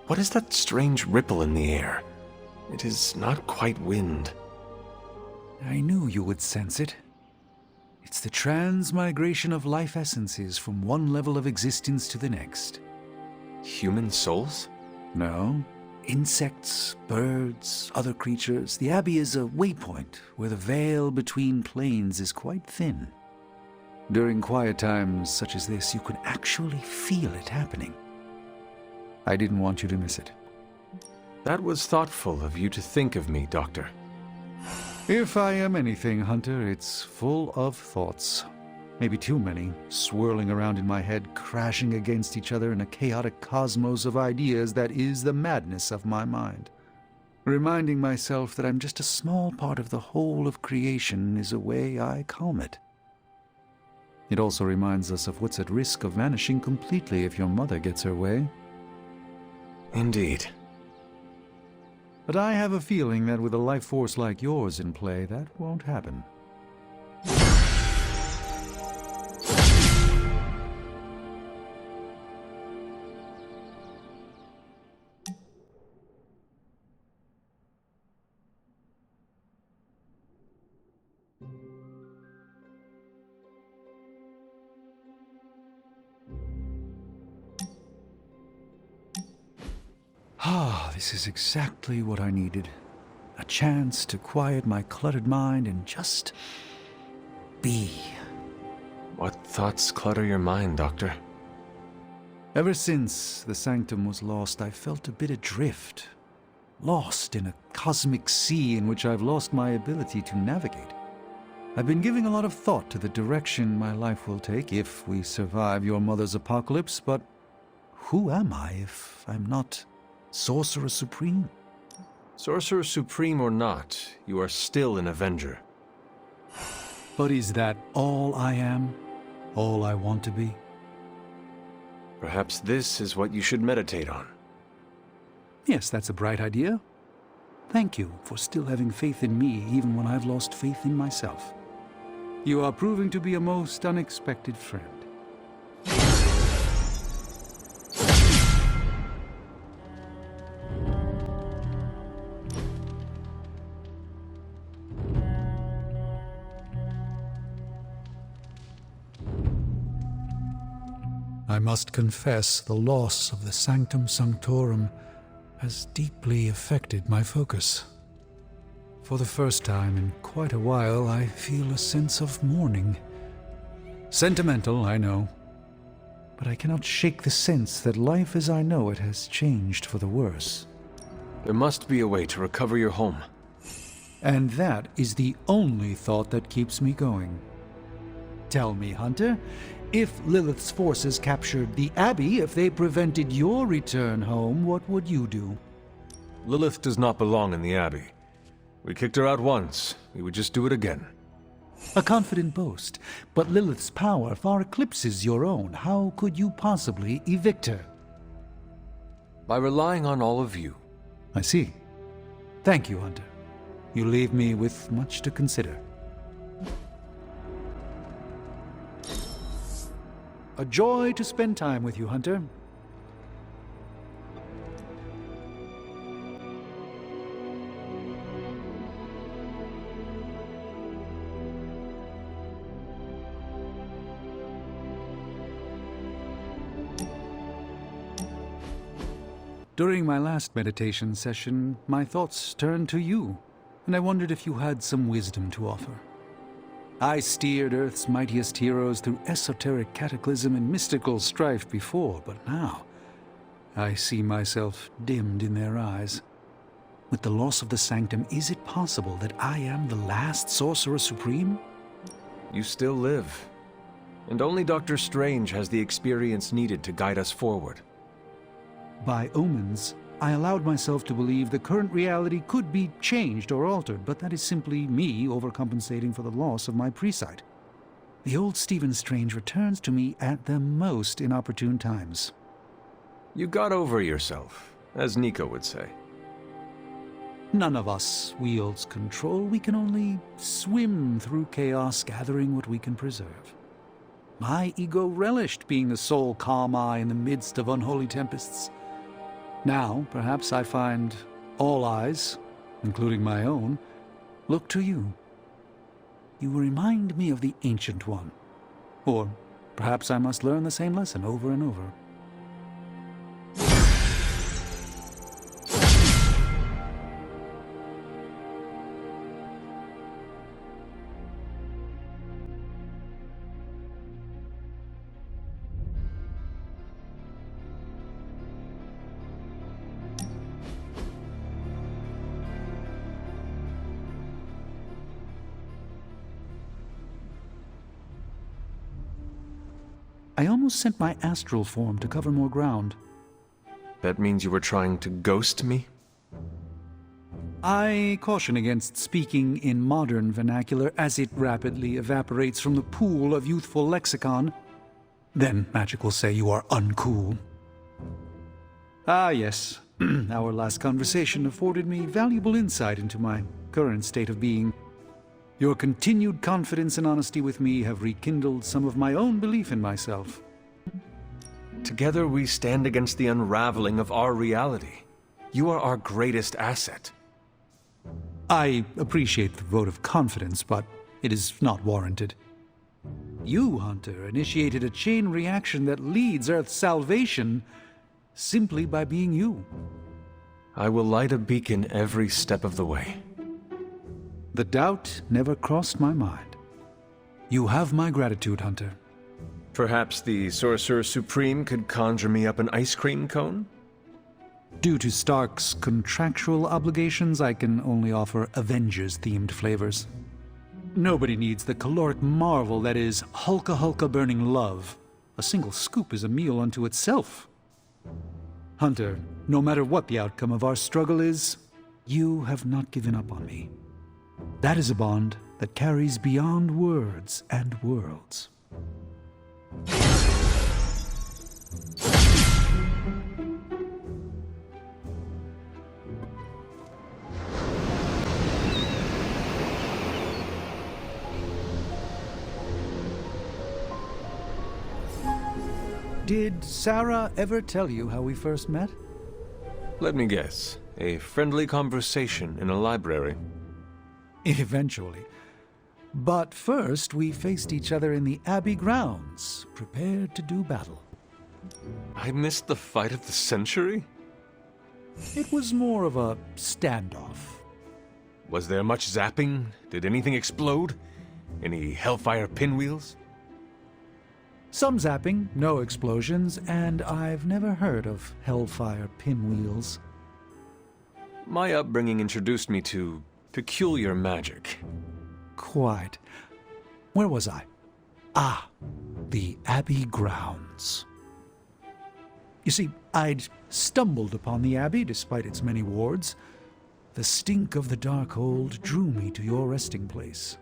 What is that strange ripple in the air? It is not quite wind. I knew you would sense it. It's the transmigration of life essences from one level of existence to the next. Human souls? No. Insects, birds, other creatures. The Abbey is a waypoint where the veil between planes is quite thin. During quiet times such as this, you can actually feel it happening. I didn't want you to miss it. That was thoughtful of you to think of me, Doctor. If I am anything, Hunter, it's full of thoughts. Maybe too many, swirling around in my head, crashing against each other in a chaotic cosmos of ideas that is the madness of my mind. Reminding myself that I'm just a small part of the whole of creation is a way I calm it. It also reminds us of what's at risk of vanishing completely if your mother gets her way. Indeed. But I have a feeling that with a life force like yours in play, that won't happen. This is exactly what I needed. A chance to quiet my cluttered mind and just be. What thoughts clutter your mind, Doctor? Ever since the Sanctum was lost, I felt a bit adrift. Lost in a cosmic sea in which I've lost my ability to navigate. I've been giving a lot of thought to the direction my life will take if we survive your mother's apocalypse, but who am I if I'm not Sorcerer Supreme? Sorcerer Supreme or not, you are still an Avenger. But is that all I am? All I want to be? Perhaps this is what you should meditate on. Yes, that's a bright idea. Thank you for still having faith in me even when I've lost faith in myself. You are proving to be a most unexpected friend. I must confess the loss of the Sanctum Sanctorum has deeply affected my focus. For the first time in quite a while, I feel a sense of mourning. Sentimental, I know, but I cannot shake the sense that life as I know it has changed for the worse. There must be a way to recover your home. And that is the only thought that keeps me going. Tell me, Hunter, if Lilith's forces captured the Abbey, if they prevented your return home, what would you do? Lilith does not belong in the Abbey. We kicked her out once. We would just do it again. A confident boast, but Lilith's power far eclipses your own. How could you possibly evict her? By relying on all of you. I see. Thank you, Hunter. You leave me with much to consider. A joy to spend time with you, Hunter. During my last meditation session, my thoughts turned to you, and I wondered if you had some wisdom to offer. I steered Earth's mightiest heroes through esoteric cataclysm and mystical strife before, but now I see myself dimmed in their eyes. With the loss of the Sanctum, is it possible that I am the last Sorcerer Supreme? You still live. And only Dr. Strange has the experience needed to guide us forward. By omens, I allowed myself to believe the current reality could be changed or altered, but that is simply me overcompensating for the loss of my presight. The old Stephen Strange returns to me at the most inopportune times. You got over yourself, as Nico would say. None of us wields control. We can only swim through chaos, gathering what we can preserve. My ego relished being the sole calm eye in the midst of unholy tempests. Now, perhaps I find all eyes, including my own, look to you. You remind me of the Ancient One. Or perhaps I must learn the same lesson over and over. I almost sent my astral form to cover more ground. That means you were trying to ghost me? I caution against speaking in modern vernacular as it rapidly evaporates from the pool of youthful lexicon. Then Magik will say you are uncool. Ah, yes. Our last conversation afforded me valuable insight into my current state of being. Your continued confidence and honesty with me have rekindled some of my own belief in myself. Together we stand against the unraveling of our reality. You are our greatest asset. I appreciate the vote of confidence, but it is not warranted. You, Hunter, initiated a chain reaction that leads Earth's salvation simply by being you. I will light a beacon every step of the way. The doubt never crossed my mind. You have my gratitude, Hunter. Perhaps the Sorcerer Supreme could conjure me up an ice cream cone? Due to Stark's contractual obligations, I can only offer Avengers-themed flavors. Nobody needs the caloric marvel that is Hulka Hulka burning love. A single scoop is a meal unto itself. Hunter, no matter what the outcome of our struggle is, you have not given up on me. That is a bond that carries beyond words and worlds. Did Sarah ever tell you how we first met? Let me guess. A friendly conversation in a library. Eventually. But first, we faced each other in the Abbey grounds, prepared to do battle. I missed the fight of the century? It was more of a standoff. Was there much zapping? Did anything explode? Any hellfire pinwheels? Some zapping, no explosions, and I've never heard of hellfire pinwheels. My upbringing introduced me to peculiar magic. Quite. Where was I? Ah, the Abbey grounds. You see, I'd stumbled upon the Abbey despite its many wards. The stink of the Darkhold drew me to your resting place.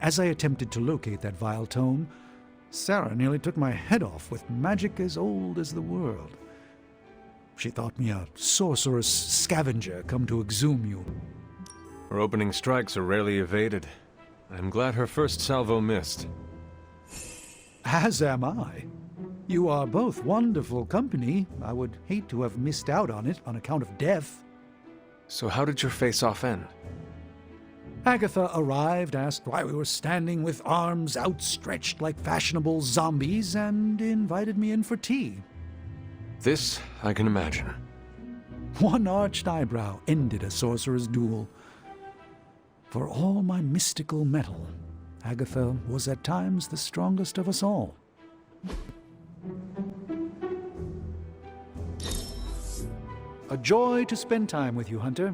As I attempted to locate that vile tome, Sarah nearly took my head off with magic as old as the world. She thought me a sorcerous scavenger come to exhume you. Her opening strikes are rarely evaded. I'm glad her first salvo missed. As am I. You are both wonderful company. I would hate to have missed out on it on account of death. So how did your face-off end? Agatha arrived, asked why we were standing with arms outstretched like fashionable zombies, and invited me in for tea. This I can imagine. One arched eyebrow ended a sorcerer's duel. For all my mystical mettle, Agatha was at times the strongest of us all. A joy to spend time with you, Hunter.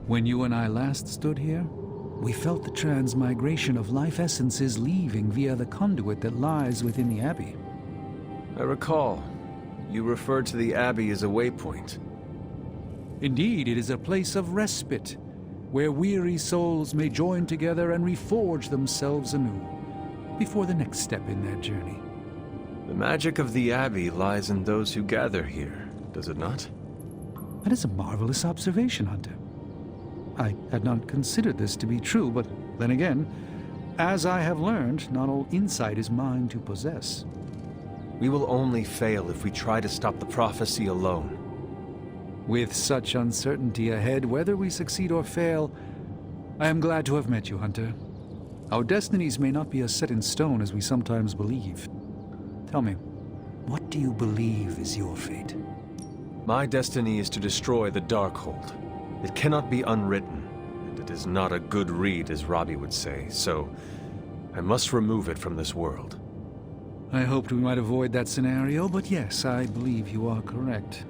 When you and I last stood here, we felt the transmigration of life essences leaving via the conduit that lies within the Abbey. I recall. You referred to the Abbey as a waypoint. Indeed, it is a place of respite, where weary souls may join together and reforge themselves anew, before the next step in their journey. The magic of the Abbey lies in those who gather here, does it not? That is a marvelous observation, Hunter. I had not considered this to be true, but Then again, as I have learned, not all insight is mine to possess. We will only fail if we try to stop the prophecy alone. With such uncertainty ahead, whether we succeed or fail, I am glad to have met you, Hunter. Our destinies may not be as set in stone as we sometimes believe. Tell me, what do you believe is your fate? My destiny is to destroy the Darkhold. It cannot be unwritten, and it is not a good read, as Robbie would say, so I must remove it from this world. I hoped we might avoid that scenario, but yes, I believe you are correct.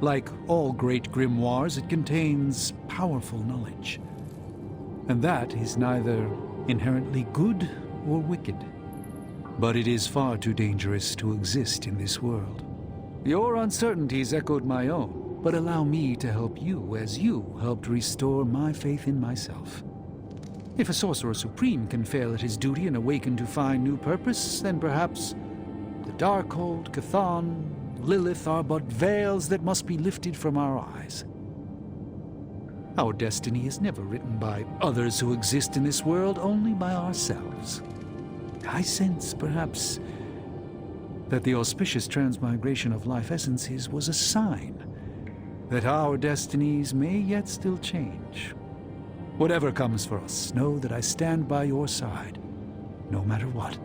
Like all great grimoires, it contains powerful knowledge. And that is neither inherently good or wicked. But it is far too dangerous to exist in this world. Your uncertainties echoed my own, but allow me to help you as you helped restore my faith in myself. If a Sorcerer Supreme can fail at his duty and awaken to find new purpose, then perhaps the Darkhold, Chthon, Lilith are but veils that must be lifted from our eyes. Our destiny is never written by others who exist in this world, only by ourselves. I sense, perhaps, that the auspicious transmigration of life essences was a sign that our destinies may yet still change. Whatever comes for us, know that I stand by your side, no matter what.